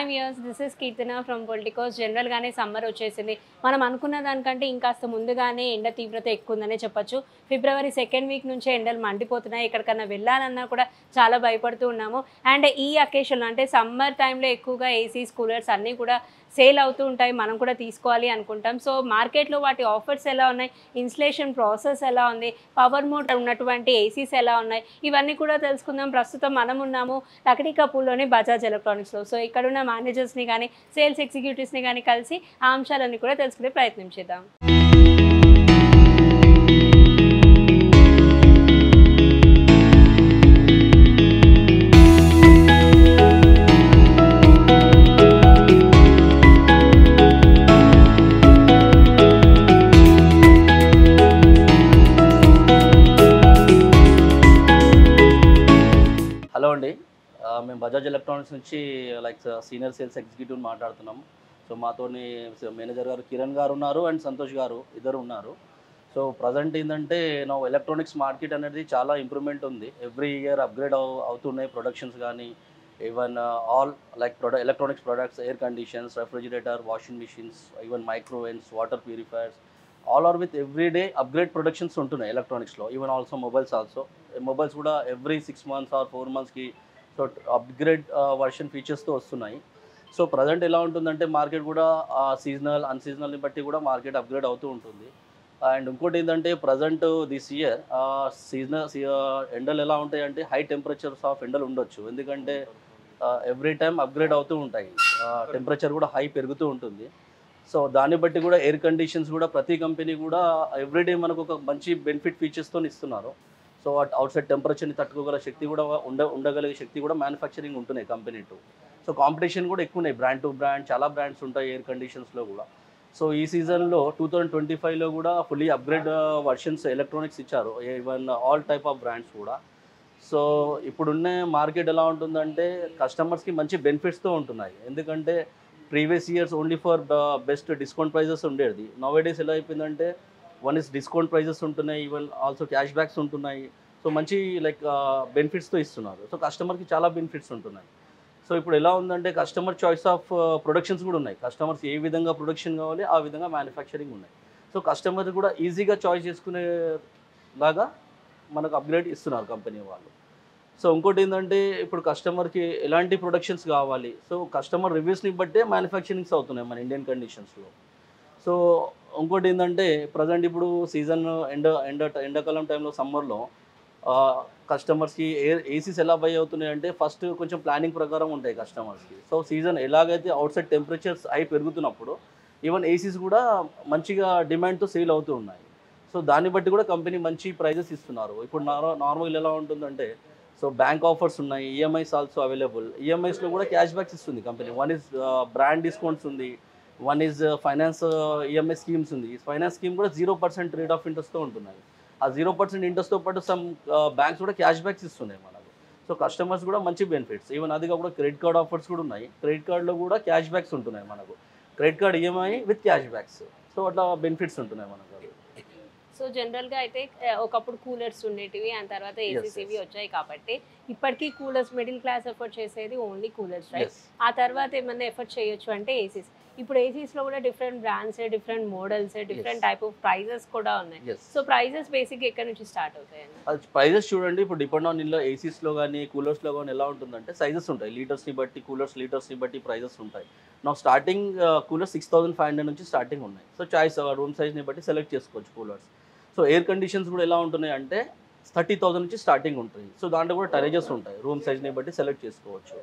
Hi viewers, this is Keerthana from Politicos. జనరల్గానే summer వచ్చేసింది. మనం అనుకున్న దానికంటే ఇంకాస్త ముందుగానే ఎండ తీవ్రత ఎక్కువ ఉందనే చెప్పొచ్చు. ఫిబ్రవరి సెకండ్ వీక్ నుంచే ఎండలు మండిపోతున్నాయి. ఎక్కడికన్నా వెళ్ళాలన్నా కూడా చాలా భయపడుతూ ఉన్నాము. అండ్ ఈ అకేషన్లో అంటే సమ్మర్ టైంలో ఎక్కువగా ఏసీస్, కూలర్స్ అన్నీ కూడా సేల్ అవుతూ ఉంటాయి. మనం కూడా తీసుకోవాలి అనుకుంటాం. సో మార్కెట్లో వాటి ఆఫర్స్ ఎలా ఉన్నాయి, ఇన్స్టలేషన్ ప్రాసెస్ ఎలా ఉంది, పవర్ మోడ్ ఉన్నటువంటి ఏసీస్ ఎలా ఉన్నాయి, ఇవన్నీ కూడా తెలుసుకుందాం. ప్రస్తుతం మనం ఉన్నాము లక్డీ కపూర్లోని బజాజ్ ఎలక్ట్రానిక్స్లో. సో ఇక్కడ ఉన్న మేనేజర్స్ని కానీ సేల్స్ ఎగ్జిక్యూటివ్స్ని కానీ కలిసి ఆ అంశాలన్నీ కూడా తెలుసుకునే ప్రయత్నం చేద్దాం. హలో అండి, మేము బజాజ్ ఎలక్ట్రానిక్స్ నుంచి సీనియర్ సేల్స్ ఎగ్జిక్యూటివ్ మాట్లాడుతున్నాము. సో మాతోని మేనేజర్ గారు కిరణ్ గారు ఉన్నారు అండ్ సంతోష్ గారు ఇద్దరు ఉన్నారు. సో ప్రజెంట్ ఏంటంటే ఎలక్ట్రానిక్స్ మార్కెట్ అనేది చాలా ఇంప్రూవ్మెంట్ ఉంది. ఎవ్రీ ఇయర్ అప్గ్రేడ్ అవుతున్నాయి ప్రొడక్షన్స్ కానీ, even all electronics products, air conditions, refrigerator, washing machines, even microwaves, water purifiers, all are with every day upgrade productions ఉంటున్నాయి ఎలక్ట్రానిక్స్లో. ఈవెన్ ఆల్సో మొబైల్స్ కూడా every 6 months or 4 monthsకి so upgrade version ఫీచర్స్తో వస్తున్నాయి. So present ఎలా ఉంటుందంటే market కూడా seasonal అన్సీజనల్ని బట్టి కూడా market upgrade అవుతూ ఉంటుంది. అండ్ ఇంకోటి ఏంటంటే ప్రజెంట్ దిస్ ఇయర్ ఎండలు ఎలా ఉంటాయి అంటే హై టెంపరేచర్స్ ఆఫ్ ఎండలు ఉండొచ్చు. ఎందుకంటే ఎవ్రీ టైం అప్గ్రేడ్ అవుతూ ఉంటాయి, టెంపరేచర్ కూడా హై పెరుగుతూ ఉంటుంది. సో దాన్ని బట్టి కూడా ఎయిర్ కండిషన్స్ కూడా ప్రతి కంపెనీ కూడా ఎవ్రీడే మనకు ఒక మంచి బెనిఫిట్ ఫీచర్స్తో ఇస్తున్నారు. సో అవుట్ సైడ్ టెంపరేచర్ని తట్టుకోగల శక్తి కూడా ఉండగలిగే శక్తి కూడా మ్యానుఫ్యాక్చరింగ్ ఉంటున్నాయి కంపెనీ టు. సో కాంపిటీషన్ కూడా ఎక్కువ ఉన్నాయి, బ్రాండ్ టు బ్రాండ్ చాలా బ్రాండ్స్ ఉంటాయి ఎయిర్ కండిషన్స్లో కూడా. సో ఈ సీజన్లో 2025లో కూడా ఫుల్లీ అప్గ్రేడ్ వర్షన్స్ ఎలక్ట్రానిక్స్ ఇచ్చారు, even all type of brands కూడా. సో ఇప్పుడున్న మార్కెట్ ఎలా ఉంటుందంటే కస్టమర్స్కి మంచి బెనిఫిట్స్తో ఉంటున్నాయి. ఎందుకంటే previous years only for best discount prices ఉండేది. నౌవేడేస్ ఎలా అయిపోయిందంటే వన్ ఇస్ డిస్కౌంట్ ప్రైజెస్ ఉంటున్నాయి, ఈవెన్ ఆల్సో క్యాష్ బ్యాక్స్ ఉంటున్నాయి. సో మంచి బెనిఫిట్స్తో ఇస్తున్నారు. సో కస్టమర్కి చాలా బెనిఫిట్స్ ఉంటున్నాయి. సో ఇప్పుడు ఎలా ఉందంటే కస్టమర్ చాయిస్ ఆఫ్ ప్రొడక్షన్స్ కూడా ఉన్నాయి. కస్టమర్స్ ఏ విధంగా ప్రొడక్షన్ కావాలి ఆ విధంగా మ్యానుఫ్యాక్చరింగ్ ఉన్నాయి. సో కస్టమర్ కూడా ఈజీగా చాయిస్ చేసుకునేలాగా మనకు అప్గ్రేడ్ ఇస్తున్నారు కంపెనీ వాళ్ళు. సో ఇంకోటి ఏంటంటే ఇప్పుడు కస్టమర్కి ఎలాంటి ప్రొడక్షన్స్ కావాలి, సో కస్టమర్ రివ్యూస్ని బట్టే మ్యానుఫ్యాక్చరింగ్స్ అవుతున్నాయి మన ఇండియన్ కండిషన్స్లో. సో ఇంకోటి ఏంటంటే ప్రజెంట్ ఇప్పుడు సీజన్ ఎండాకాలం టైంలో సమ్మర్లో కస్టమర్స్కి ఏసీస్ ఎలా బై అవుతున్నాయి అంటే ఫస్ట్ కొంచెం ప్లానింగ్ ప్రకారం ఉంటాయి కస్టమర్స్కి. సో సీజన్ ఎలాగైతే అవుట్ సైడ్ టెంపరేచర్స్ హై పెరుగుతున్నప్పుడు ఈవెన్ ఏసీస్ కూడా మంచిగా డిమాండ్తో సేల్ అవుతూ ఉన్నాయి. సో దాన్ని బట్టి కూడా కంపెనీ మంచి ప్రైజెస్ ఇస్తున్నారు. ఇప్పుడు నార్మల్గా ఎలా ఉంటుందంటే సో బ్యాంక్ ఆఫర్స్ ఉన్నాయి, ఈఎంఐస్ ఆల్సో అవైలబుల్. ఈఎంఐస్లో కూడా క్యాష్ బ్యాక్స్ ఇస్తుంది company. One is brand discounts ఉంది, one is finance EMI schemes ఉంది. ఫైనాన్స్ స్కీమ్ కూడా 0% రేట్ ఆఫ్ ఇంట్రెస్ట్తో ఉంటున్నాయి. ఆ 0% ఇంట్రెస్ట్తో పాటు సమ్ బ్యాంక్స్ కూడా క్యాష్ బ్యాక్స్ ఇస్తున్నాయి మనకు. సో కస్టమర్స్ కూడా మంచి బెనిఫిట్స్. ఈవెన్ అది కూడా క్రెడిట్ కార్డ్ ఆఫర్స్ కూడా ఉన్నాయి. క్రెడిట్ కార్డులో కూడా క్యాష్ బ్యాక్స్ ఉంటున్నాయి మనకు. Credit card EMI with cash backs. So అట్లా బెనిఫిట్స్ ఉంటున్నాయి మనకు. సో జనరల్గా అయితే ఒకప్పుడు కూలర్స్ ఉండేటివి, ఆ తర్వాత ఏసీస్ ఇవి వచ్చాయి. కాబట్టి ఇప్పటికీ కూలర్స్ మిడిల్ క్లాస్ ఎఫర్ట్ చేసేది ఓన్లీ కూలర్స్, రైట్? ఆ తర్వాత ఏమన్నా ఎఫర్ట్ చేయొచ్చు అంటే ఏసీస్. ఇప్పుడు ఏసీస్లో కూడా different brands, different models, different type of prices కూడా ఉన్నాయి. సో ప్రైజెస్ బేసిక్ ఎక్కడి నుంచి స్టార్ట్ అవుతాయండి? ప్రైజెస్ చూడండి, ఇప్పుడు డిపెండ్ ఆన్ ఇంట్లో ఏసీస్లో కానీ కూలర్స్లో కానీ ఎలా ఉంటుందంటే సైజెస్ ఉంటాయి. లీటర్స్ని బట్టి కూలర్స్ లీటర్స్ని బట్టి ప్రైజెస్ ఉంటాయి. నా స్టార్టింగ్ కూలర్ 6500 నుంచి స్టార్టింగ్ ఉన్నాయి. సో చాయిస్ రూమ్ సైజ్ని బట్టి సెలెక్ట్ చేసుకోవచ్చు కూలర్స్. సో ఎయిర్ కండిషన్స్ కూడా ఎలా ఉంటున్నాయి అంటే 30,000 నుంచి స్టార్టింగ్ ఉంటుంది. సో దాంట్లో కూడా టరేజెస్ ఉంటాయి, రూమ్ సైజ్ని బట్టి సెలెక్ట్ చేసుకోవచ్చు.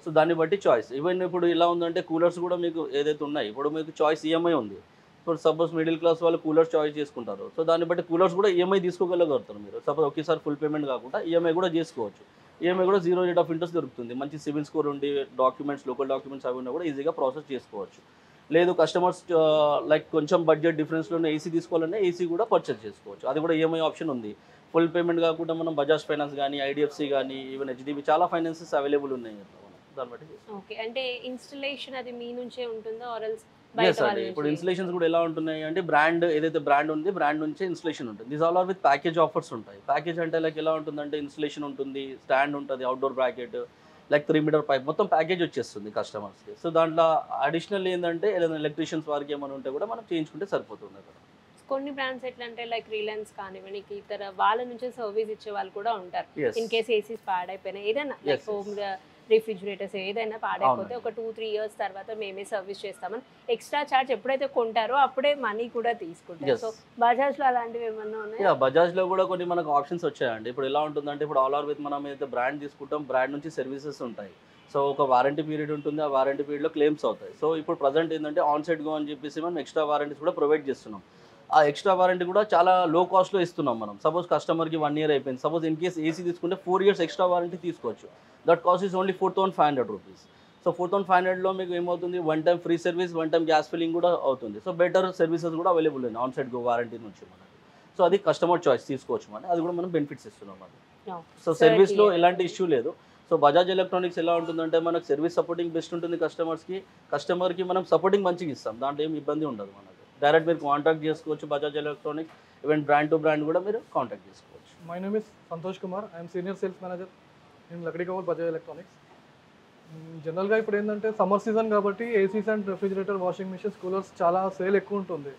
సో దాన్ని బట్టి చాయిస్. ఈవెన్ ఇప్పుడు ఎలా ఉందంటే కూలర్స్ కూడా మీకు ఏదైతే ఉన్నాయి, ఇప్పుడు మీకు చాయిస్ ఈఎంఐ ఉంది. ఇప్పుడు సపోజ్ మిడిల్ క్లాస్ వాళ్ళు కూలర్స్ చాయిస్ చేసుకుంటారు. సో దాన్ని బట్టి కూలర్స్ కూడా ఈఎంఐ తీసుకోగలుగుతారు మీరు. సపోజ్ ఒకేసారి ఫుల్ పేమెంట్ కాకుండా ఈఎంఐ కూడా చేసుకోవచ్చు. ఈఎంఐ కూడా 0 రేట్ ఆఫ్ ఇంట్రెస్ట్ దొరుకుతుంది. మంచి సివిల్ స్కోర్ ఉండి డాక్యుమెంట్స్, లోకల్ డాక్యుమెంట్స్ అవి ఉన్నా కూడా ఈజీగా ప్రాసెస్ చేసుకోవచ్చు. లేదు కస్టమర్స్ కొంచెం బడ్జెట్ డిఫరెన్స్లోనే ఏసీ తీసుకోవాలన్నా ఏసీ కూడా పర్చేస్ చేసుకోవచ్చు. అది కూడా ఈఎంఐ ఆప్షన్ ఉంది. ఫుల్ పేమెంట్ కాకుండా మనం బజాజ్ ఫైనాన్స్ కానీ, ఐడిఎఫ్సి కానీ, ఈవెన్ హెచ్డిబి చాలా ఫైనాన్సెస్ అవైలబుల్ ఉన్నాయి. దాన్ని బట్టి ఓకే. అంటే ఇన్స్టలేషన్ అది మీ నుంచే ఉంటుందా ఆర్ ఎల్స్? ఇప్పుడు ఇన్స్టలేషన్స్ కూడా ఎలా ఉంటున్నాయి అంటే బ్రాండ్ ఏదైతే బ్రాండ్ ఉంది బ్రాండ్ నుంచే ఇన్స్టలేషన్ ఉంటుంది. This all are with package offers ఉంటాయి. ప్యాకేజ్ అంటే ఎలా ఉంటుందంటే ఇన్స్టలేషన్ ఉంటుంది, స్టాండ్ ఉంటుంది, outdoor bracket, like 3 meter pipe మొత్తం ప్యాకేజ్ వచ్చేస్తుంది కస్టమర్స్కి. సో దాంట్లో అడిషనల్ ఏంటంటే ఏదైనా ఎలక్ట్రీషియన్స్ వారికి ఏమైనా ఉంటే కూడా మనం చేయించుకుంటే సరిపోతుంది అక్కడ. కొన్ని బ్రాండ్స్ ఎట్లా అంటే లైక్ రిలయన్స్ కానివ్వండి ఇతర వాళ్ళ నుంచి సర్వీస్ ఇచ్చే వాళ్ళు కూడా ఉంటారు. ఇన్ కేస్ ఏసీస్ పాడైపోయినా ఏదైనా లైక్ హోమ్ రిఫ్రిజిరేటర్స్ ఏదైనా పాడైపోతే ఒక 2-3 ఇయర్స్ తర్వాత మేమే సర్వీస్ చేస్తామని ఎక్స్ట్రా చార్జ్ ఎప్పుడైతే కొంటారో అప్పుడే మనీ కూడా తీసుకుంటారు. సో బజాజ్లో అలాంటివి ఏమన్నా ఉన్నాయా? బజాజ్లో కూడా కొన్ని మనకు ఆప్షన్స్ వచ్చాయండి. ఇప్పుడు ఎలా ఉంటుందంటే ఇప్పుడు ఆల్ ఆర్ విత్ మనం అయితే బ్రాండ్ తీసుకుంటాం, బ్రాండ్ నుంచి సర్వీసెస్ ఉంటాయి. సో ఒక వారంటీ పీరియడ్ ఉంటుంది, ఆ వారంటీ పీరియడ్లో క్లెయిమ్స్ అవుతాయి. సో ఇప్పుడు ప్రజెంట్ ఏంటంటే ఆన్ సైడ్ గో అని చెప్పేసి మనం ఎక్స్ట్రా వారంటీస్ కూడా ప్రొవైడ్ చేస్తున్నాం. ఆ ఎక్స్ట్రా వారంటీ కూడా చాలా లో కాస్ట్లో ఇస్తున్నాం మనం. సపోజ్ కస్టమర్కి 1 ఇయర్ అయిపోయింది, సపోజ్ ఇన్ కేస్ ఏసీ తీసుకుంటే 4 ఇయర్స్ ఎక్స్ట్రా వారంటీ తీసుకోవచ్చు. That cost is only 4,500 rupees. So 4,500లో మీకు ఏమవుతుంది, 1 time free service, 1 time gas filling కూడా అవుతుంది. సో బెటర్ సర్వీసెస్ కూడా అవైలబుల్ ఉన్నాయి ఆన్ సైడ్ గో వారంటీ నుంచి మనకి. సో అది కస్టమర్ చాయిస్ తీసుకోవచ్చు మనం, అది కూడా మనం బెనిఫిట్స్ ఇస్తున్నాం అది. సో సర్వీస్లో ఎలాంటి ఇష్యూ లేదు. సో బజాజ్ ఎలక్ట్రానిక్స్ ఎలా ఉంటుందంటే మనకు సర్వీస్ సపోర్టింగ్ బెస్ట్ ఉంటుంది కస్టమర్కి మనం సపోర్టింగ్ మంచిగా ఇస్తాం, దాంట్లో ఏమి ఇబ్బంది ఉండదు మనకు. డైరెక్ట్ మీరు కాంటాక్ట్ చేసుకోవచ్చు Bajaj electronics, even brand to brand కూడా మీరు కాంటాక్ట్ చేసుకోవచ్చు. My name is Santosh Kumar, I'm senior sales manager in Lakdi cover Bajaj electronics. జనరల్గా ఇప్పుడు ఏంటంటే సమ్మర్ సీజన్ కాబట్టి ACs and refrigerator, washing machines, coolers చాలా సేల్ ఎక్కువ ఉంటుంది.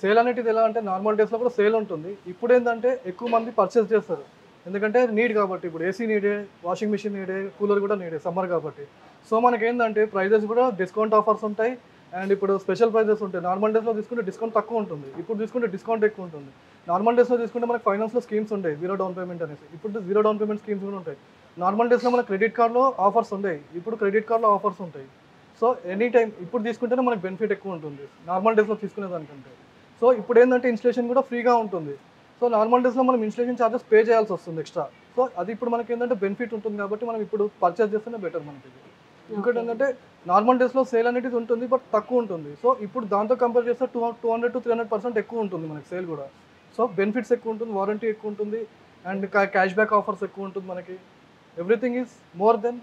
సేల్ అనేటిది ఎలా అంటే నార్మల్ డేస్లో కూడా సేల్ ఉంటుంది. ఇప్పుడు ఏంటంటే ఎక్కువ మంది పర్చేస్ చేస్తారు, ఎందుకంటే నీడ్ కాబట్టి. ఇప్పుడు ఏసీ నీడే, వాషింగ్ మిషన్ నీడే, కూలర్ కూడా నీడే సమ్మర్ కాబట్టి. సో మనకేంటంటే ప్రైజెస్ కూడా డిస్కౌంట్ ఆఫర్స్ ఉంటాయి అండ్ ఇప్పుడు స్పెషల్ ప్రైజెస్ ఉంటాయి. నార్మల్ డేస్లో తీసుకుంటే డిస్కౌంట్ తక్కువ ఉంటుంది, ఇప్పుడు తీసుకుంటే డిస్కౌంట్ ఎక్కువ ఉంటుంది. నార్మల్ డేస్లో తీసుకుంటే మనకి ఫైనాన్స్లో స్కీమ్స్ ఉంటాయి, 0 డౌన్ పేమెంట్ అనేసి. ఇప్పుడు 0 డౌన్ పేమెంట్ స్కీమ్స్ కూడా ఉంటాయి. నార్మల్ డేస్లో మనకి క్రెడిట్ కార్డ్లో ఆఫర్స్ ఉంటాయి, ఇప్పుడు క్రెడిట్ కార్డ్లో ఆఫర్స్ ఉంటాయి. సో ఎనీ టైం ఇప్పుడు తీసుకుంటేనే మనకి బెనిఫిట్ ఎక్కువ ఉంటుంది నార్మల్ డేస్లో తీసుకునే దానికంటే. సో ఇప్పుడు ఏంటంటే ఇన్స్టలేషన్ కూడా ఫ్రీగా ఉంటుంది. సో నార్మల్ డేస్లో మనం ఇన్స్టలేషన్ ఛార్జెస్ పే చేయాల్సి వస్తుంది ఎక్స్ట్రా. సో అది ఇప్పుడు మనకి ఏంటంటే బెనిఫిట్ ఉంటుంది కాబట్టి మనం ఇప్పుడు పర్చేస్ చేస్తేనే బెటర్ మనకి. ఇంకోటి ఏంటంటే నార్మల్ డేస్లో సేల్ అనేది ఉంటుంది బట్ తక్కువ ఉంటుంది. సో ఇప్పుడు దాంతో కంపేర్ చేస్తే 200 to 300% ఎక్కువ ఉంటుంది మనకి సేల్ కూడా. సో బెనిఫిట్స్ ఎక్కువ ఉంటుంది, వారంటీ ఎక్కువ ఉంటుంది అండ్ క్యాష్ బ్యాక్ ఆఫర్స్ ఎక్కువ ఉంటుంది మనకి. Everything is more than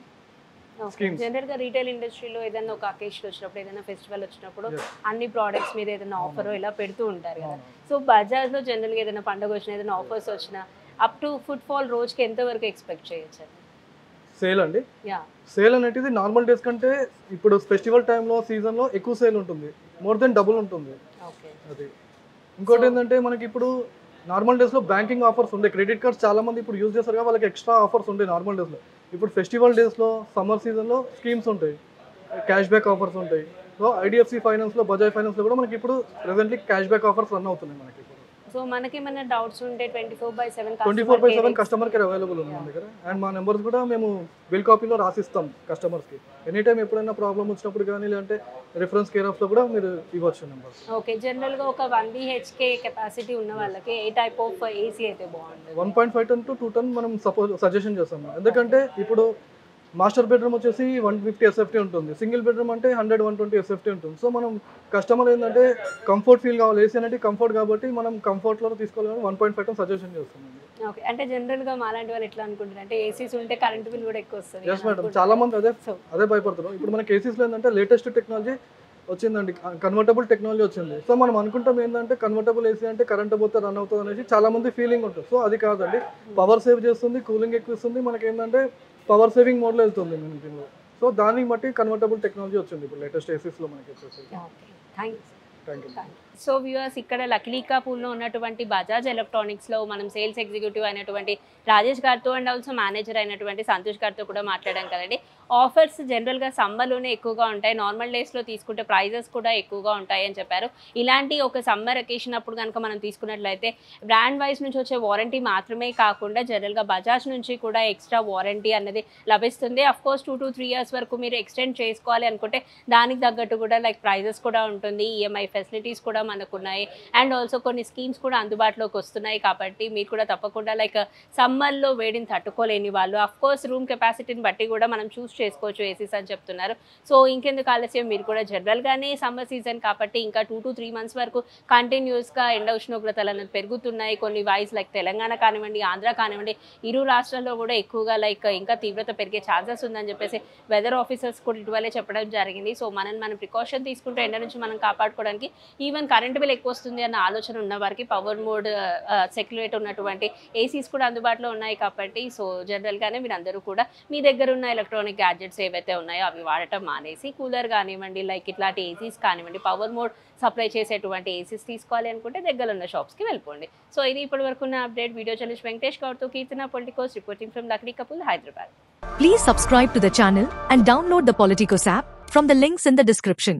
schemes. జనరల్గా రీటైల్ ఇండస్ట్రీలో ఏదైనా ఒక అకేషన్ వచ్చినప్పుడు, ఏదైనా ఫెస్టివల్ వచ్చినప్పుడు అన్ని ప్రోడక్ట్స్ మీద ఏదైనా ఆఫర్ ఇలా పెడుతూ ఉంటారు కదా. సో బజాజ్లో జనరల్గా ఏదైనా పండుగ వచ్చినా, ఏదైనా ఆఫర్స్ వచ్చినా అప్ టు ఫుట్ ఫాల్ రోజుకి ఎంతవరకు ఎక్స్పెక్ట్ చేయొచ్చు? సేల్ అండి, సేల్ అనేది నార్మల్ డేస్ కంటే ఇప్పుడు ఫెస్టివల్ టైంలో సీజన్లో ఎక్కువ సేల్ ఉంటుంది, మోర్ దెన్ డబుల్ ఉంటుంది అది. ఇంకోటి ఏంటంటే మనకి ఇప్పుడు నార్మల్ డేస్లో బ్యాంకింగ్ ఆఫర్స్ ఉంటాయి, క్రెడిట్ కార్డ్స్ చాలా మంది ఇప్పుడు యూజ్ చేస్తారు కదా, వాళ్ళకి ఎక్స్ట్రా ఆఫర్స్ ఉంటాయి నార్మల్ డేస్లో. ఇప్పుడు ఫెస్టివల్ డేస్లో, సమ్మర్ సీజన్లో స్కీమ్స్ ఉంటాయి, క్యాష్ బ్యాక్ ఆఫర్స్ ఉంటాయి. సో ఐడిఎఫ్సి ఫైనాన్స్లో, బజాజ్ ఫైనాన్స్లో కూడా మనకి ఇప్పుడు presently cash back offers run అవుతున్నాయి మనకి. సో మనకి ఏమైనా డౌట్స్ ఉంటే 24/7 కస్టమర్ కేర్ అవైలబుల్ ఉంది మన దగ్గర. అండ్ మా నెంబర్స్ కూడా మేము బిల్ కాపీలో రాసిస్తాం కస్టమర్స్కి. ఎనీ టైం ఎప్పుడైనా ప్రాబ్లమ్ వచ్చినప్పుడు కానీ లేదంటే రిఫరెన్స్ కేర్ ఆఫ్లో కూడా మీరు ఇవ్వచ్చు నెంబర్స్. ఓకే, జనరల్గా ఒక 1 BHK కెపాసిటీ ఉన్న వాళ్ళకి ఏ టైప్ ఆఫ్ ఏసీ అయితే బాగుంటుంది? 1.5 ton to 2 ton మనం సజెషన్ చేస్తాం. ఎందుకంటే ఇప్పుడు మాస్టర్ బెడ్రూమ్ వచ్చేసి 150 SFT ఉంటుంది, సింగిల్ బెడ్రూమ్ అంటే 100-120 SFT ఉంటుంది. సో మనం కస్టమర్ ఏంటంటే కంఫర్ట్ ఫీల్ కావాలి, ఏసీ అనేది కంఫర్ట్ కాబట్టి మనం కంఫర్ట్లో తీసుకోవాలి, 1.5 ton సజెషన్ చేస్తామండి. ఓకే, అంటే జనరల్గా మాలాంటి వాళ్ళు ఎట్లా అనుకుంటారు అంటే ఏసీస్ ఉంటే కరెంట్ బిల్ కూడా ఎక్కువ వస్తుంది. ఎస్ మేడం, చాలా మంది అదే భయపడుతున్నారు. ఇప్పుడు మనకి ఏసీస్లో ఏంటంటే లేటెస్ట్ టెక్నాలజీ వచ్చిందండి, కన్వర్టబుల్ టెక్నాలజీ వచ్చింది. సో మనం అనుకుంటాం ఏంటంటే కన్వర్టబుల్ ఏసీ అంటే కరెంట్ పోతే రన్ అవుతుంది అనేసి చాలా మంది ఫీలింగ్ ఉంటుంది. సో అది కాదండి, పవర్ సేవ్ చేస్తుంది, కూలింగ్ ఎక్కువ ఇస్తుంది, మనకి ఏంటంటే పవర్ సేవింగ్ మోడ్లో వెళ్తుంది మన దీనిలో. సో దాన్ని బట్టి కన్వర్టబుల్ టెక్నాలజీ వచ్చింది ఇప్పుడు లేటెస్ట్ ఏసీస్లో మనకి వచ్చేసి. Thank you. సో వ్యూవర్స్, ఇక్కడ లక్లీకాపూర్లో ఉన్నటువంటి బజాజ్ ఎలక్ట్రానిక్స్లో మనం సేల్స్ ఎగ్జిక్యూటివ్ అయినటువంటి రాజేష్ గారితో అండ్ ఆల్సో మేనేజర్ అయినటువంటి సంతోష్ గారితో కూడా మాట్లాడాం కదండి. ఆఫర్స్ జనరల్గా సమ్మర్లోనే ఎక్కువగా ఉంటాయి, నార్మల్ డేస్లో తీసుకుంటే ప్రైజెస్ కూడా ఎక్కువగా ఉంటాయి అని చెప్పారు. ఇలాంటి ఒక సమ్మర్ అకేషన్ అప్పుడు కనుక మనం తీసుకున్నట్లయితే బ్రాండ్ వైజ్ నుంచి వచ్చే వారంటీ మాత్రమే కాకుండా జనరల్గా బజాజ్ నుంచి కూడా ఎక్స్ట్రా వారంటీ అనేది లభిస్తుంది. అఫ్కోర్స్ 2 to 3 years వరకు మీరు ఎక్స్టెండ్ చేసుకోవాలి అనుకుంటే దానికి తగ్గట్టు కూడా లైక్ ప్రైజెస్ కూడా ఉంటుంది, ఈఎంఐ ఫెసిలిటీస్ కూడా మనకు ఉన్నాయి అండ్ ఆల్సో కొన్ని స్కీమ్స్ కూడా అందుబాటులోకి వస్తున్నాయి. కాబట్టి మీరు కూడా తప్పకుండా లైక్ సమ్మర్లో వేడిని తట్టుకోలేని వాళ్ళు అఫ్కోర్స్ రూమ్ కెపాసిటీని బట్టి కూడా మనం చూస్ చేసుకోవచ్చు ఏసీస్ అని చెప్తున్నారు. సో ఇంకెందుకు ఆలస్యం, మీరు కూడా జనరల్గానే సమ్మర్ సీజన్ కాబట్టి ఇంకా 2 to 3 months వరకు కంటిన్యూస్గా ఎండ ఉష్ణోగ్రతలు అనేది పెరుగుతున్నాయి. కొన్ని వైజ్ లైక్ తెలంగాణ కానివ్వండి, ఆంధ్ర కానివ్వండి, ఇరు రాష్ట్రాల్లో కూడా ఎక్కువగా లైక్ ఇంకా తీవ్రత పెరిగే ఛాన్సెస్ ఉందని చెప్పేసి వెదర్ ఆఫీసర్స్ కూడా ఇటీవలే చెప్పడం జరిగింది. సో మనం ప్రికాషన్ తీసుకుంటే ఎండ నుంచి మనం కాపాడుకోవడానికి ఈవెన్ కరెంట్ బిల్ ఎక్కువ వస్తుంది అన్న ఆలోచన ఉన్న వారికి పవర్ మోడ్ సెక్యులేట్ ఉన్నటువంటి ఏసీస్ కూడా అందుబాటులో ఉన్నాయి కాబట్టి సో జనరల్గానే మీరు అందరూ కూడా మీ దగ్గర ఉన్న ఎలక్ట్రానిక్ గ్యాడ్జెట్స్ ఏవైతే ఉన్నాయో అవి వాడటం మానేసి కూలర్ కానివ్వండి, లైక్ ఇట్లాంటి ఏసీస్ కానివ్వండి, పవర్ మోడ్ సప్లై చేసేటువంటి ఏసీస్ తీసుకోవాలి అనుకుంటే దగ్గర ఉన్న షాప్స్కి వెళ్ళిపోండి. సో ఇది ఇప్పటి వరకు ఉన్న అప్డేట్. వీడియో జర్నలిస్ట్ వెంకటేష్ గౌడ్తో Keerthana, Politicos, reporting from Lakdi Kapul, Hyderabad. Please subscribe to the channel and download the Politicos app from the links in the description.